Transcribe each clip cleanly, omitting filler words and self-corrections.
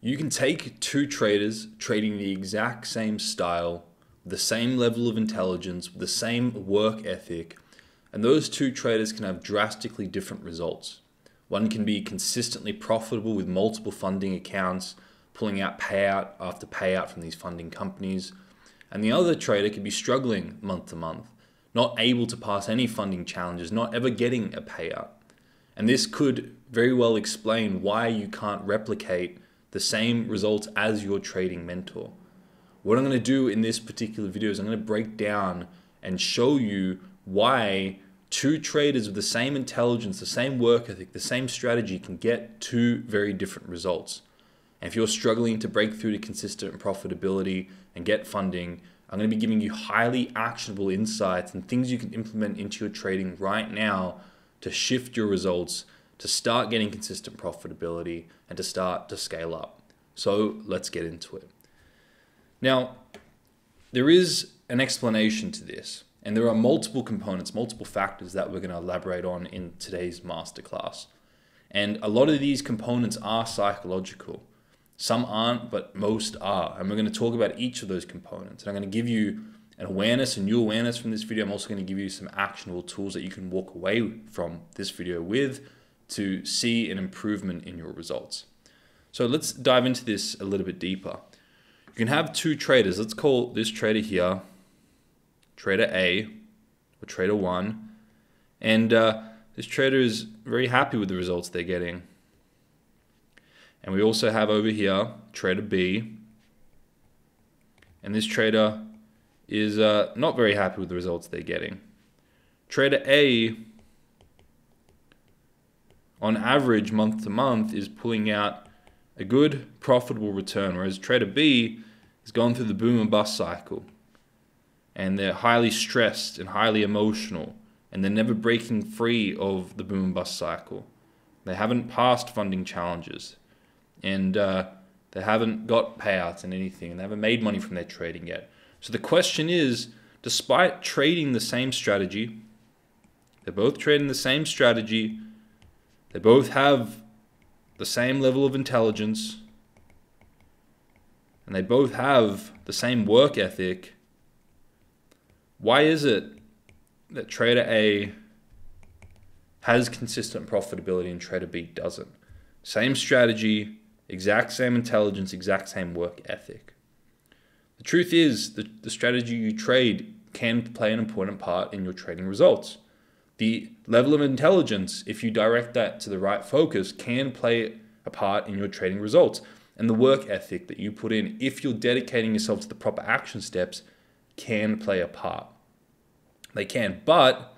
You can take two traders trading the exact same style, the same level of intelligence, the same work ethic, and those two traders can have drastically different results. One can be consistently profitable with multiple funding accounts, pulling out payout after payout from these funding companies, and the other trader could be struggling month to month, not able to pass any funding challenges, not ever getting a payout. And this could very well explain why you can't replicate the same results as your trading mentor. What I'm going to do in this particular video is I'm going to break down and show you why two traders with the same intelligence, the same work ethic, the same strategy can get two very different results. And if you're struggling to break through to consistent profitability and get funding, I'm going to be giving you highly actionable insights and things you can implement into your trading right now to shift your results, to start getting consistent profitability, and to start to scale up. So let's get into it. Now, there is an explanation to this, and there are multiple components, multiple factors that we're going to elaborate on in today's masterclass. And a lot of these components are psychological. Some aren't, but most are. And we're going to talk about each of those components. And I'm going to give you an awareness, a new awareness from this video. I'm also going to give you some actionable tools that you can walk away from this video with to see an improvement in your results. So let's dive into this a little bit deeper. You can have two traders. Let's call this trader here Trader A or Trader 1. And this trader is very happy with the results they're getting. And we also have over here Trader B. And this trader is not very happy with the results they're getting. Trader A, on average, month to month, is pulling out a good, profitable return, whereas Trader B is going through the boom and bust cycle. And they're highly stressed and highly emotional, and they're never breaking free of the boom and bust cycle. They haven't passed funding challenges, and they haven't got payouts and anything, and they haven't made money from their trading yet. So the question is, despite trading the same strategy, they're both trading the same strategy, they both have the same level of intelligence, and they both have the same work ethic, why is it that Trader A has consistent profitability and Trader B doesn't? Same strategy, exact same intelligence, exact same work ethic. The truth is that the strategy you trade can play an important part in your trading results. The level of intelligence, if you direct that to the right focus, can play a part in your trading results. And the work ethic that you put in, if you're dedicating yourself to the proper action steps, can play a part. They can, but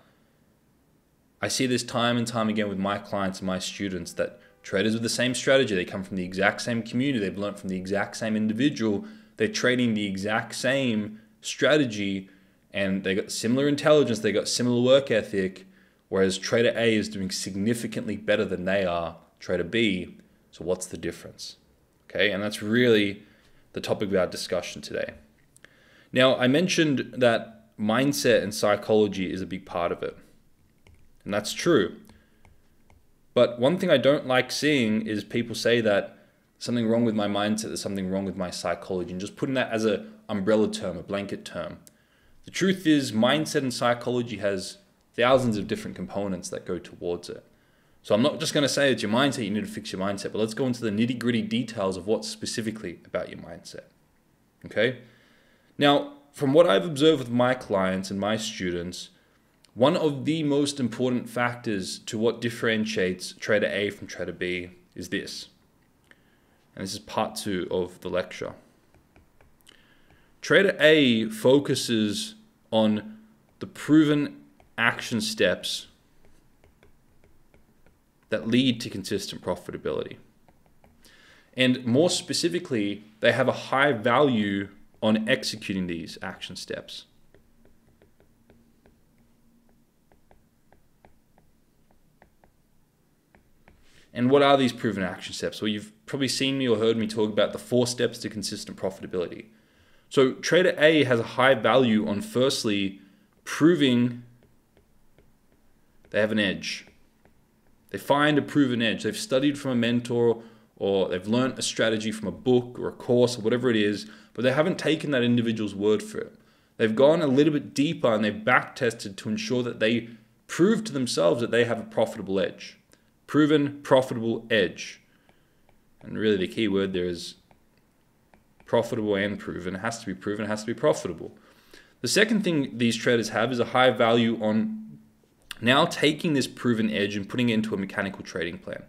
I see this time and time again with my clients and my students that traders with the same strategy, they come from the exact same community, they've learned from the exact same individual, they're trading the exact same strategy, and they got similar intelligence, they got similar work ethic, whereas Trader A is doing significantly better than they are, Trader B. So what's the difference? Okay, and that's really the topic of our discussion today. Now, I mentioned that mindset and psychology is a big part of it, and that's true. But one thing I don't like seeing is people say that something wrong with my mindset, there's something wrong with my psychology, and just putting that as an umbrella term, a blanket term. The truth is, mindset and psychology has thousands of different components that go towards it. So I'm not just going to say it's your mindset, you need to fix your mindset, but let's go into the nitty-gritty details of what's specifically about your mindset. Okay? Now, from what I've observed with my clients and my students, one of the most important factors to what differentiates Trader A from Trader B is this. And this is part 2 of the lecture. Trader A focuses on the proven action steps that lead to consistent profitability. And more specifically, they have a high value on executing these action steps. And what are these proven action steps? Well, you've probably seen me or heard me talk about the 4 steps to consistent profitability. So Trader A has a high value on firstly proving they have an edge. They find a proven edge. They've studied from a mentor or they've learned a strategy from a book or a course or whatever it is, but they haven't taken that individual's word for it. They've gone a little bit deeper and they've back tested to ensure that they prove to themselves that they have a profitable edge. Proven profitable edge. And really the key word there is profitable and proven. It has to be proven, it has to be profitable. The second thing these traders have is a high value on now taking this proven edge and putting it into a mechanical trading plan.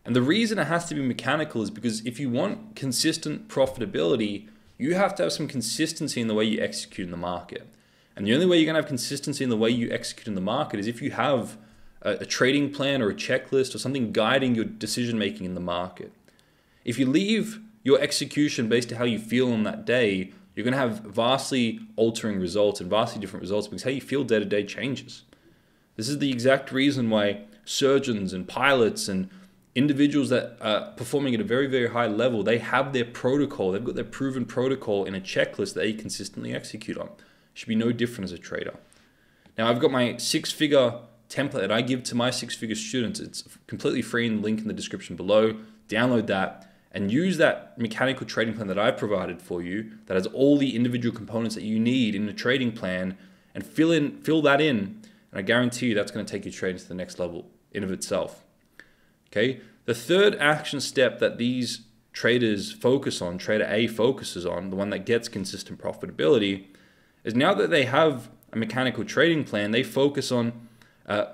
And the reason it has to be mechanical is because if you want consistent profitability, you have to have some consistency in the way you execute in the market. And the only way you're going to have consistency in the way you execute in the market is if you have a trading plan or a checklist or something guiding your decision making in the market. If you leave your execution based on how you feel on that day, you're going to have vastly altering results and vastly different results because how you feel day to day changes. This is the exact reason why surgeons and pilots and individuals that are performing at a very, very high level, they have their protocol. They've got their proven protocol in a checklist that they consistently execute on. It should be no different as a trader. Now, I've got my 6-figure template that I give to my 6-figure students. It's completely free in the link in the description below. Download that and use that mechanical trading plan that I've provided for you that has all the individual components that you need in the trading plan and fill that in. And I guarantee you that's going to take your trading to the next level in of itself. Okay, the third action step that these traders focus on, trader A focuses on, the one that gets consistent profitability, is now that they have a mechanical trading plan, they focus on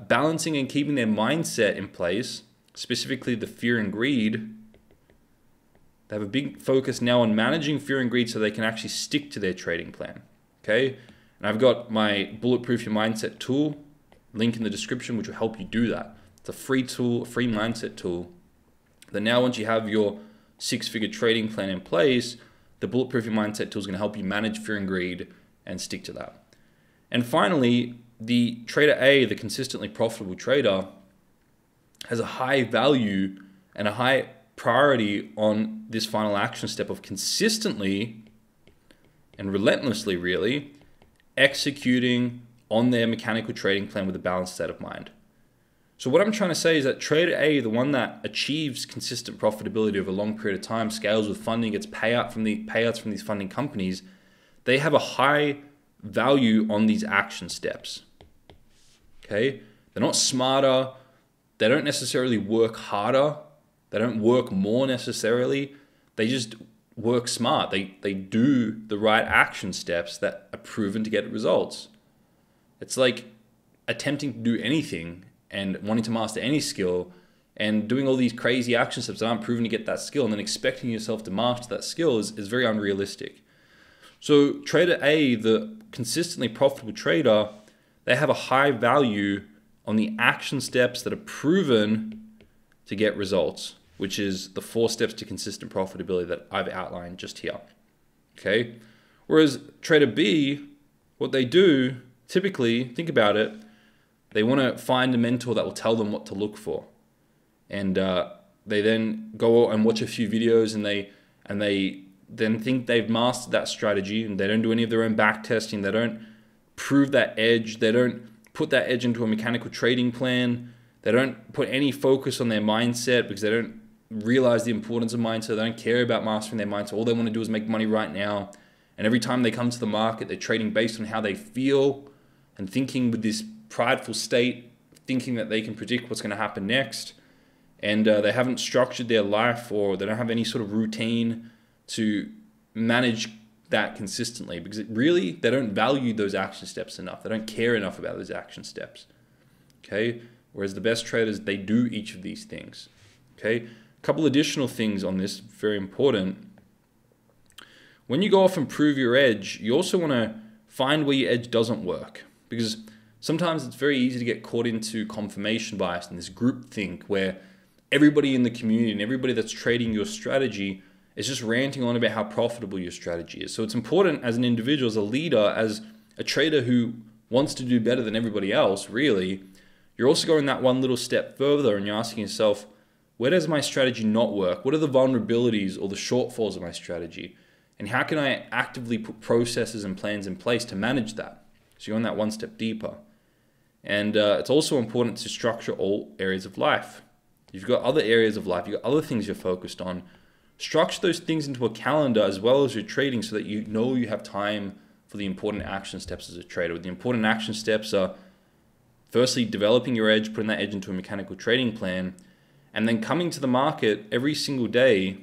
balancing and keeping their mindset in place, specifically the fear and greed. They have a big focus now on managing fear and greed so they can actually stick to their trading plan. Okay, and I've got my Bulletproof Your Mindset tool, link in the description, which will help you do that. It's a free tool, a free mindset tool that now once you have your 6-figure trading plan in place, the Bulletproof Your Mindset tool is going to help you manage fear and greed and stick to that. And finally, the trader A, the consistently profitable trader, has a high value and a high priority on this final action step of consistently and relentlessly really executing on their mechanical trading plan with a balanced state of mind. So what I'm trying to say is that trader A, the one that achieves consistent profitability over a long period of time, scales with funding, gets payouts from these funding companies, they have a high value on these action steps. Okay? They're not smarter. They don't necessarily work harder. They don't work more necessarily. They just work smart. They do the right action steps that are proven to get results. It's like attempting to do anything and wanting to master any skill and doing all these crazy action steps that aren't proven to get that skill and then expecting yourself to master that skill is very unrealistic. So trader A, the consistently profitable trader, they have a high value on the action steps that are proven to get results, which is the 4 steps to consistent profitability that I've outlined just here. Okay? Whereas trader B, what they do, typically, think about it, they want to find a mentor that will tell them what to look for. And they then go and watch a few videos and they then think they've mastered that strategy and they don't do any of their own back testing. They don't prove that edge. They don't put that edge into a mechanical trading plan. They don't put any focus on their mindset because they don't realize the importance of mindset. They don't care about mastering their mindset. All they want to do is make money right now. And every time they come to the market, they're trading based on how they feel and thinking with this prideful state, thinking that they can predict what's going to happen next. And they haven't structured their life, or they don't have any sort of routine to manage that consistently, because really they don't value those action steps enough. They don't care enough about those action steps. Okay? Whereas the best traders, they do each of these things. Okay? A couple additional things on this, very important. When you go off and prove your edge, you also want to find where your edge doesn't work, because sometimes it's very easy to get caught into confirmation bias and this group think where everybody in the community and everybody that's trading your strategy is just ranting on about how profitable your strategy is. So it's important as an individual, as a leader, as a trader who wants to do better than everybody else, really, you're also going that one little step further and you're asking yourself, where does my strategy not work? What are the vulnerabilities or the shortfalls of my strategy? And how can I actively put processes and plans in place to manage that? So you're on that one step deeper. And it's also important to structure all areas of life. You've got other areas of life, you've got other things you're focused on. Structure those things into a calendar as well as your trading so that you know you have time for the important action steps as a trader. The important action steps are firstly developing your edge, putting that edge into a mechanical trading plan, and then coming to the market every single day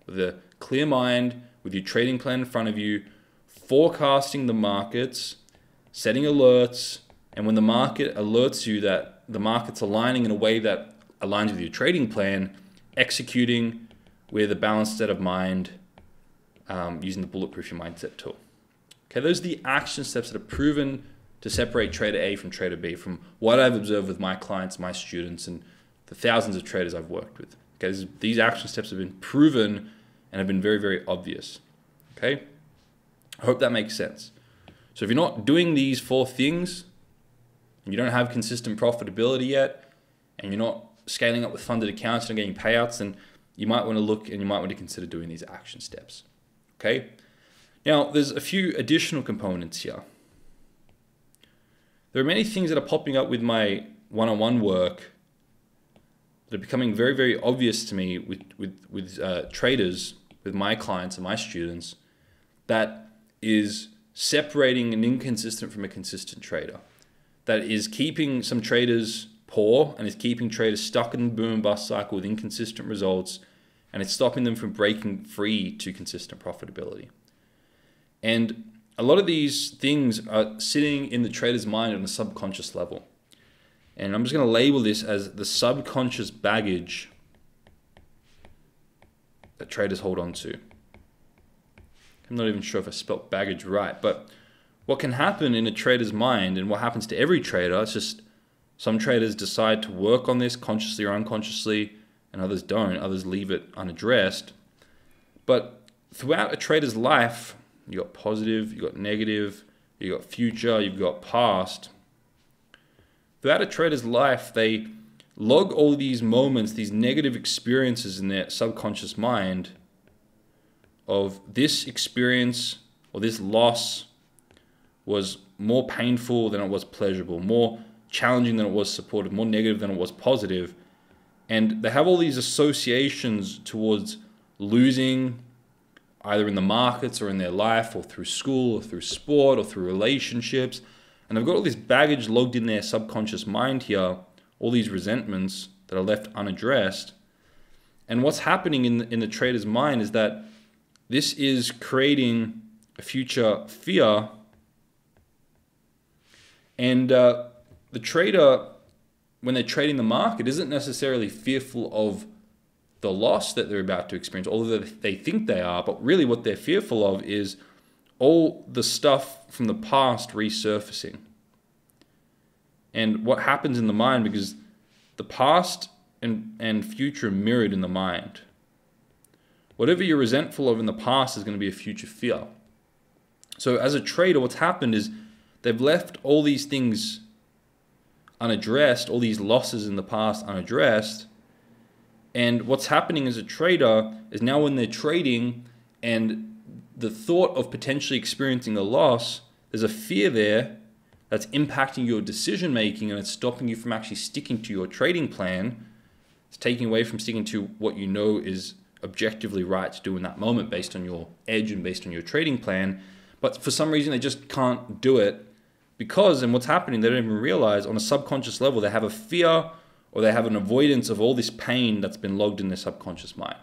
with a clear mind, with your trading plan in front of you, forecasting the markets, setting alerts, and when the market alerts you that the market's aligning in a way that aligns with your trading plan, executing with a balanced set of mind, using the Bulletproof Your Mindset tool. Okay, those are the action steps that are proven to separate trader A from trader B, from what I've observed with my clients, my students, and the thousands of traders I've worked with. Okay, these action steps have been proven and have been very, very obvious. Okay, I hope that makes sense. So if you're not doing these 4 things, and you don't have consistent profitability yet, and you're not scaling up with funded accounts and getting payouts, then you might want to look and you might want to consider doing these action steps. Okay? Now, there's a few additional components here. There are many things that are popping up with my one-on-one work that are becoming very, very obvious to me with traders, with my clients and my students, that is separating an inconsistent from a consistent trader. That is keeping some traders poor and is keeping traders stuck in the boom and bust cycle with inconsistent results, and it's stopping them from breaking free to consistent profitability. And a lot of these things are sitting in the trader's mind on a subconscious level. And I'm just going to label this as the subconscious baggage that traders hold on to. I'm not even sure if I spelt baggage right, but what can happen in a trader's mind, and what happens to every trader, it's just some traders decide to work on this consciously or unconsciously, and others don't. Others leave it unaddressed. But throughout a trader's life, you got positive, you got negative, you got future, you've got past. Throughout a trader's life, they log all these moments, these negative experiences in their subconscious mind of this experience or this loss was more painful than it was pleasurable, more challenging than it was supportive, more negative than it was positive. And they have all these associations towards losing, either in the markets or in their life or through school or through sport or through relationships. And they've got all this baggage logged in their subconscious mind here, all these resentments that are left unaddressed. And what's happening in the trader's mind is that this is creating a future fear. And the trader, when they're trading the market, isn't necessarily fearful of the loss that they're about to experience, although they think they are, but really what they're fearful of is all the stuff from the past resurfacing. And what happens in the mind, because the past and future are mirrored in the mind. Whatever you're resentful of in the past is going to be a future fear. So as a trader, what's happened is they've left all these things unaddressed, all these losses in the past unaddressed. And what's happening as a trader is now when they're trading and the thought of potentially experiencing a loss, there's a fear there that's impacting your decision making, and it's stopping you from actually sticking to your trading plan. It's taking away from sticking to what you know is objectively right to do in that moment based on your edge and based on your trading plan. But for some reason, they just can't do it because, and what's happening, they don't even realize on a subconscious level, they have a fear or they have an avoidance of all this pain that's been logged in their subconscious mind.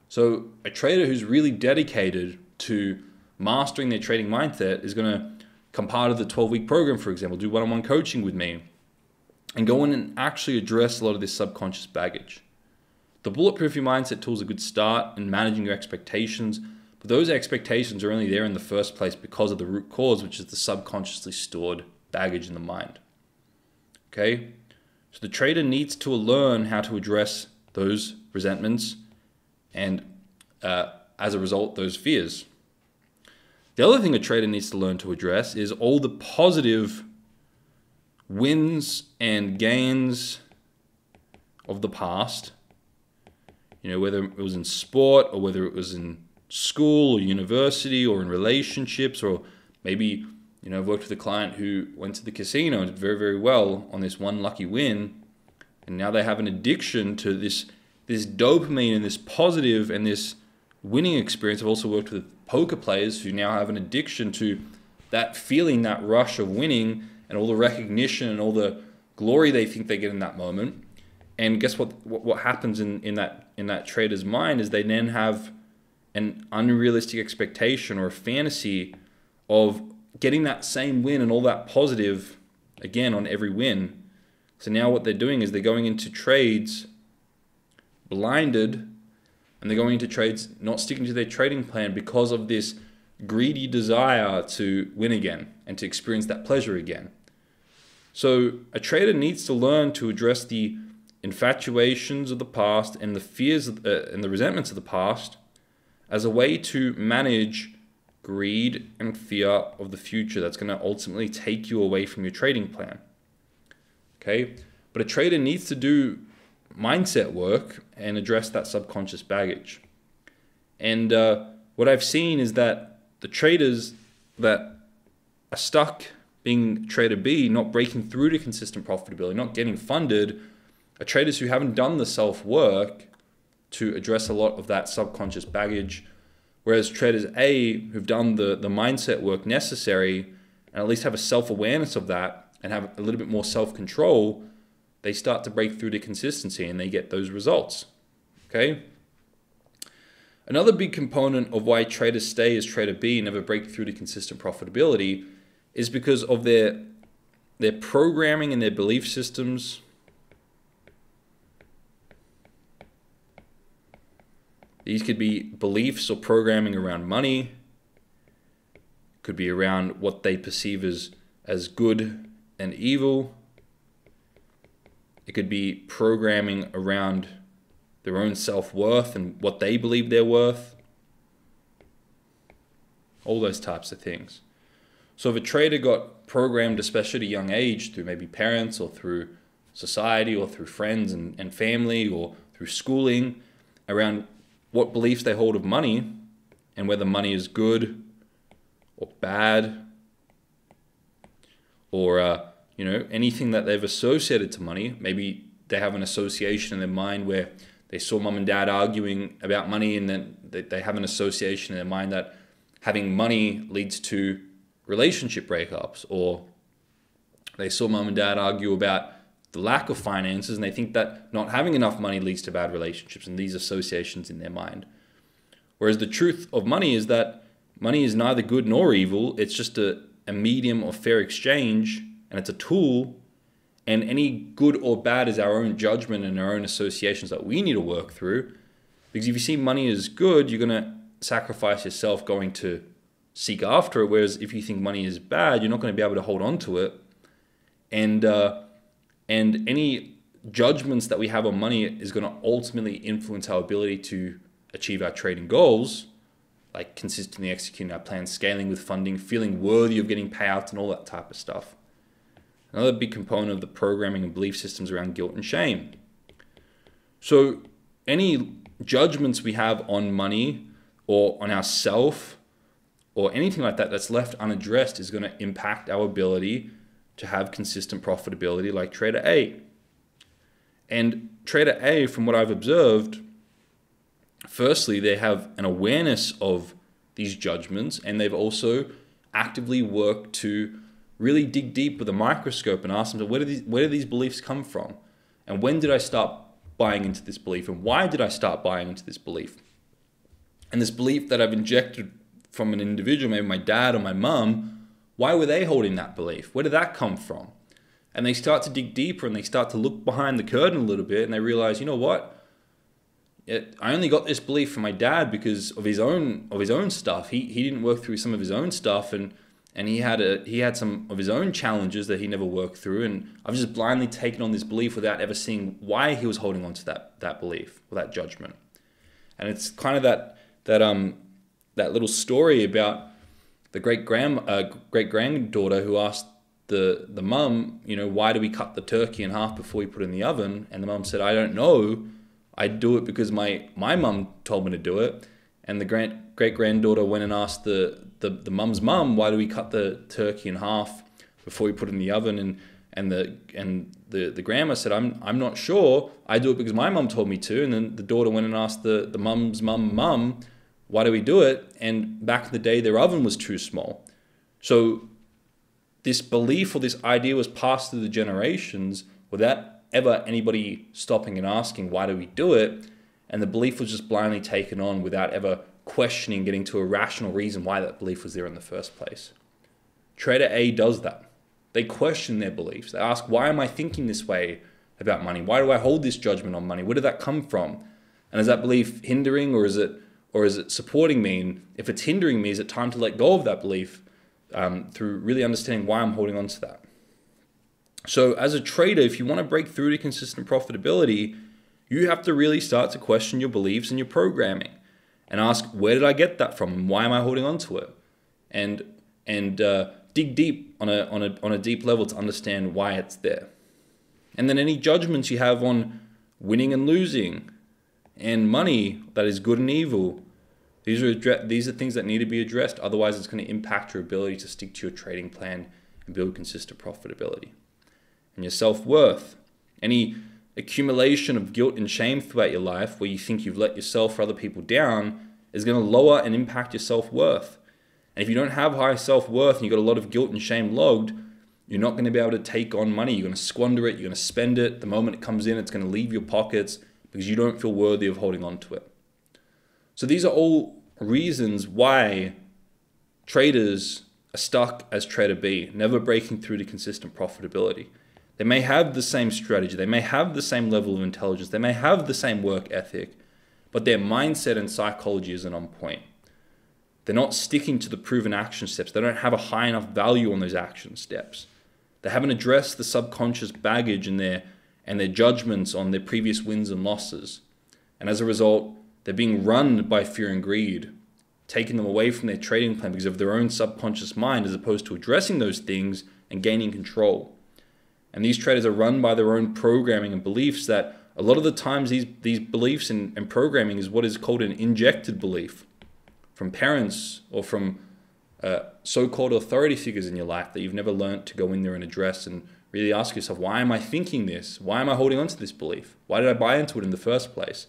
So a trader who's really dedicated to mastering their trading mindset is going to come part of the 12-week program, for example, do one-on-one coaching with me and go in and actually address a lot of this subconscious baggage. The Bulletproof Your Mindset tool is a good start in managing your expectations, but those expectations are only there in the first place because of the root cause, which is the subconsciously stored baggage in the mind. Okay? So the trader needs to learn how to address those resentments and as a result, those fears. The other thing a trader needs to learn to address is all the positive wins and gains of the past. You know, whether it was in sport or whether it was in school or university or in relationships, or maybe, I've worked with a client who went to the casino and did very, very well on this one lucky win, and now they have an addiction to this dopamine and this positive and this winning experience. I've also worked with poker players who now have an addiction to that feeling, that rush of winning, and all the recognition and all the glory they think they get in that moment. And guess what happens in that trader's mind is they then have an unrealistic expectation or a fantasy of getting that same win and all that positive again on every win. So now what they're doing is they're going into trades blinded, and they're going into trades not sticking to their trading plan because of this greedy desire to win again and to experience that pleasure again. So a trader needs to learn to address the infatuations of the past and the fears and the resentments of the past as a way to manage greed and fear of the future that's going to ultimately take you away from your trading plan. Okay? But a trader needs to do mindset work and address that subconscious baggage. And what I've seen is that the traders that are stuck being trader B, not breaking through to consistent profitability, not getting funded, are traders who haven't done the self-work to address a lot of that subconscious baggage. Whereas traders A, who've done the mindset work necessary and at least have a self-awareness of that and have a little bit more self-control, they start to break through to consistency and they get those results. Okay? Another big component of why traders stay as trader B and never break through to consistent profitability is because of their programming and their belief systems. These could be beliefs or programming around money. Could be around what they perceive as good and evil. It could be programming around their own self-worth and what they believe they're worth. All those types of things. So if a trader got programmed, especially at a young age, through maybe parents or through society or through friends and family or through schooling, around what beliefs they hold of money and whether money is good or bad, or anything that they've associated to money. Maybe they have an association in their mind where they saw mom and dad arguing about money, and then they have an association in their mind that having money leads to relationship breakups, or they saw mom and dad argue about the lack of finances and they think that not having enough money leads to bad relationships, and these associations in their mind. Whereas the truth of money is that money is neither good nor evil. It's just a medium of fair exchange, and it's a tool, and any good or bad is our own judgment and our own associations that we need to work through. Because if you see money as good, you're going to sacrifice yourself going to seek after it, whereas if you think money is bad, you're not going to be able to hold on to it. And any judgments that we have on money is going to ultimately influence our ability to achieve our trading goals, like consistently executing our plans, scaling with funding, feeling worthy of getting payouts, and all that type of stuff. Another big component of the programming and belief systems around guilt and shame. So any judgments we have on money or on ourself or anything like that that's left unaddressed is going to impact our ability to have consistent profitability like trader A. And trader A, from what I've observed, firstly, they have an awareness of these judgments, and they've also actively worked to really dig deep with a microscope and ask themselves, where do these beliefs come from? And when did I start buying into this belief? And why did I start buying into this belief? And this belief that I've injected from an individual, maybe my dad or my mum, why were they holding that belief? Where did that come from? And they start to dig deeper and they start to look behind the curtain a little bit, and they realize, you know what? I only got this belief from my dad because of his own stuff. He didn't work through some of his own stuff, and he had some of his own challenges that he never worked through, and I've just blindly taken on this belief without ever seeing why he was holding on to that belief or that judgment. And it's kind of that little story about the great granddaughter who asked the mum, why do we cut the turkey in half before we put it in the oven? And the mum said, I don't know. I do it because my mum told me to do it. and the great-granddaughter went and asked the mum's mum, why do we cut the turkey in half before we put it in the oven? And the grandma said, I'm not sure. I do it because my mum told me to. And then the daughter went and asked the mum's mum, why do we do it? And back in the day, their oven was too small. So this belief or this idea was passed through the generations without ever anybody stopping and asking, why do we do it? And the belief was just blindly taken on without ever questioning, getting to a rational reason why that belief was there in the first place. Trader A does that. They question their beliefs. They ask, why am I thinking this way about money? Why do I hold this judgment on money? Where did that come from? And is that belief hindering or is it supporting me? And if it's hindering me, is it time to let go of that belief through really understanding why I'm holding on to that? So as a trader, if you want to break through to consistent profitability, you have to really start to question your beliefs and your programming and ask, where did I get that from? And why am I holding on to it? And dig deep on a deep level to understand why it's there. And then any judgments you have on winning and losing and money, that is good and evil, these are things that need to be addressed. Otherwise, it's going to impact your ability to stick to your trading plan and build consistent profitability. And your self-worth, any accumulation of guilt and shame throughout your life where you think you've let yourself or other people down is going to lower and impact your self-worth. And if you don't have high self-worth and you've got a lot of guilt and shame logged, you're not going to be able to take on money. You're going to squander it. You're going to spend it. The moment it comes in, it's going to leave your pockets because you don't feel worthy of holding on to it. So these are all reasons why traders are stuck as trader B, never breaking through to consistent profitability. They may have the same strategy. They may have the same level of intelligence. They may have the same work ethic, but their mindset and psychology isn't on point. They're not sticking to the proven action steps. They don't have a high enough value on those action steps. They haven't addressed the subconscious baggage and their judgments on their previous wins and losses. And as a result, they're being run by fear and greed, taking them away from their trading plan because of their own subconscious mind, as opposed to addressing those things and gaining control. And these traders are run by their own programming and beliefs that a lot of the times these beliefs and programming is what is called an injected belief from parents or from so-called authority figures in your life that you've never learned to go in there and address and really ask yourself, why am I thinking this? Why am I holding on to this belief? Why did I buy into it in the first place?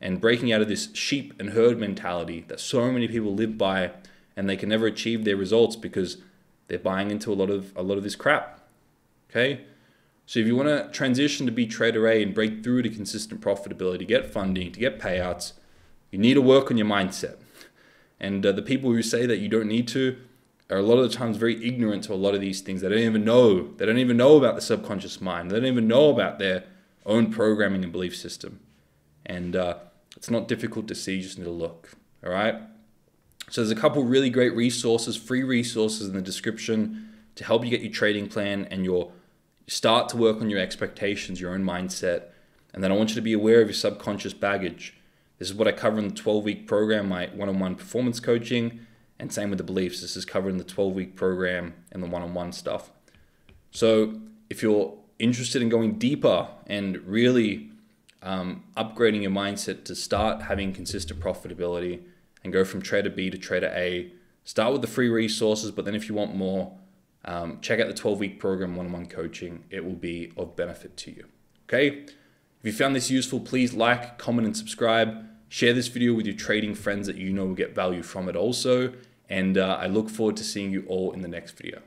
And breaking out of this sheep and herd mentality that so many people live by, and they can never achieve their results because they're buying into a lot of this crap. Okay? So if you want to transition to be trader A and break through to consistent profitability, to get funding, to get payouts, you need to work on your mindset. And the people who say that you don't need to are a lot of the times very ignorant to a lot of these things. They don't even know. They don't even know about the subconscious mind. They don't even know about their own programming and belief system. And it's not difficult to see, you just need to look. All right? So there's a couple really great resources, free resources in the description to help you get your trading plan and start to work on your expectations, your own mindset. And then I want you to be aware of your subconscious baggage. This is what I cover in the 12-week program, my one-on-one performance coaching, and same with the beliefs. This is covered in the 12-week program and the one-on-one stuff. So if you're interested in going deeper and really upgrading your mindset to start having consistent profitability and go from trader B to trader A, start with the free resources, but then if you want more, check out the 12-week program, one-on-one coaching. It will be of benefit to you. Okay? If you found this useful, please like, comment, and subscribe. Share this video with your trading friends that you know will get value from it also. And I look forward to seeing you all in the next video.